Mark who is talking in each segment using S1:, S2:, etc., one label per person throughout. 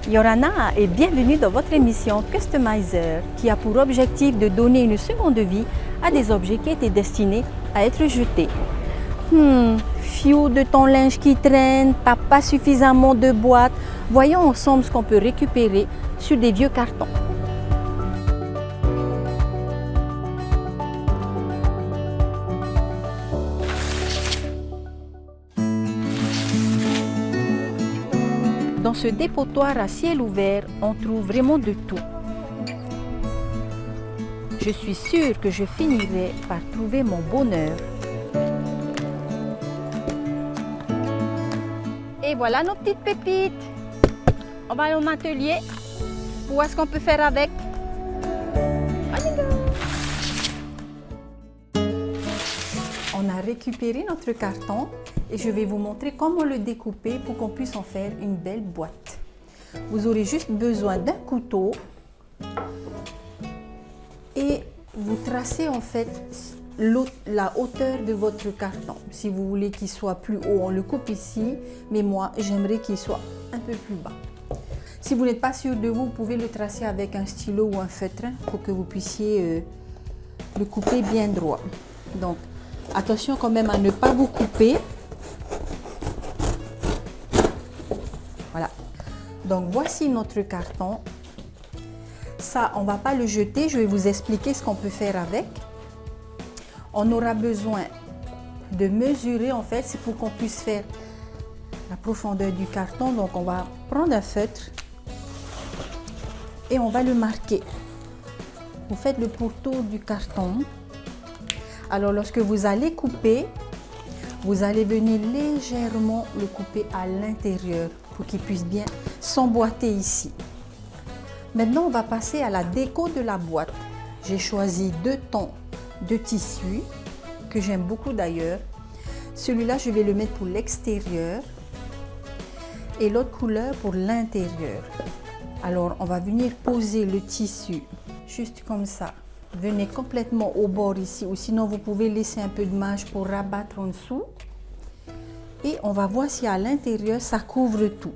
S1: Yorana et bienvenue dans votre émission Customizer qui a pour objectif de donner une seconde vie à des objets qui étaient destinés à être jetés. Fiou de ton linge qui traîne, t'as pas suffisamment de boîtes. Voyons ensemble ce qu'on peut récupérer sur des vieux cartons. Dans ce dépotoir à ciel ouvert, on trouve vraiment de tout. Je suis sûre que je finirai par trouver mon bonheur. Et voilà nos petites pépites. On va aller au atelier. Voir ce qu'on peut faire avec. On a récupéré notre carton et je vais vous montrer comment le découper pour qu'on puisse en faire une belle boîte. Vous aurez juste besoin d'un couteau et vous tracez en fait la hauteur de votre carton. Si vous voulez qu'il soit plus haut, on le coupe ici, mais moi j'aimerais qu'il soit un peu plus bas. Si vous n'êtes pas sûr de vous, vous pouvez le tracer avec un stylo ou un feutre pour que vous puissiez le couper bien droit. Donc attention quand même à ne pas vous couper. Voilà. Donc voici notre carton. Ça, on ne va pas le jeter. Je vais vous expliquer ce qu'on peut faire avec. On aura besoin de mesurer, en fait, c'est pour qu'on puisse faire la profondeur du carton. Donc on va prendre un feutre et on va le marquer. Vous faites le pourtour du carton. Alors lorsque vous allez couper, vous allez venir légèrement le couper à l'intérieur pour qu'il puisse bien s'emboîter ici. Maintenant, on va passer à la déco de la boîte. J'ai choisi deux tons de tissu que j'aime beaucoup d'ailleurs. Celui-là, je vais le mettre pour l'extérieur et l'autre couleur pour l'intérieur. Alors, on va venir poser le tissu juste comme ça. Venez complètement au bord ici, ou sinon vous pouvez laisser un peu de marge pour rabattre en dessous. Et on va voir si à l'intérieur ça couvre tout.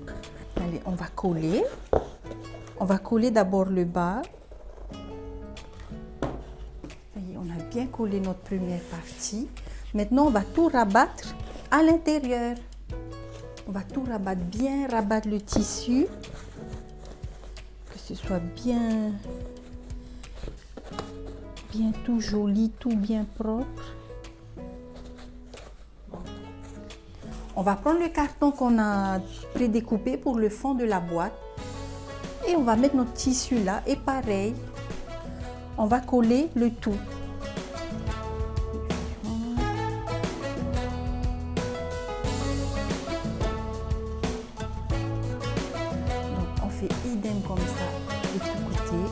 S1: Allez, on va coller. On va coller d'abord le bas. Voyez, on a bien collé notre première partie. Maintenant, on va tout rabattre à l'intérieur. On va tout rabattre, bien rabattre le tissu. Que ce soit bien tout joli, tout bien propre. On va prendre le carton qu'on a prédécoupé pour le fond de la boîte et on va mettre notre tissu là et pareil, on va coller le tout. Donc on fait idem comme ça de tous côtés.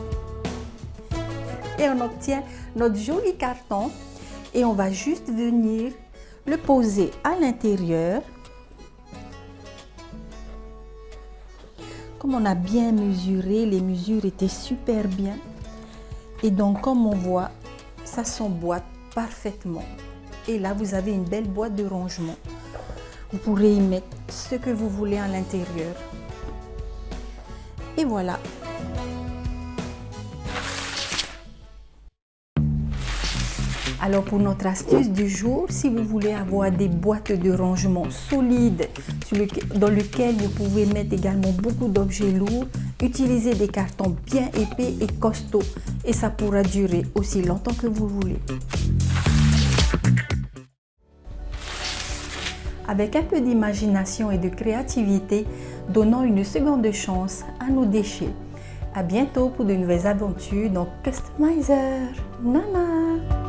S1: Et on obtient notre joli carton et on va juste venir le poser à l'intérieur. Comme on a bien mesuré, les mesures étaient super bien. Et donc comme on voit, ça s'emboîte parfaitement. Et là, vous avez une belle boîte de rangement. Vous pourrez y mettre ce que vous voulez à l'intérieur. Et voilà. Alors pour notre astuce du jour, si vous voulez avoir des boîtes de rangement solides dans lesquelles vous pouvez mettre également beaucoup d'objets lourds, utilisez des cartons bien épais et costauds et ça pourra durer aussi longtemps que vous voulez. Avec un peu d'imagination et de créativité, donnons une seconde chance à nos déchets. À bientôt pour de nouvelles aventures dans Customizer. Nana!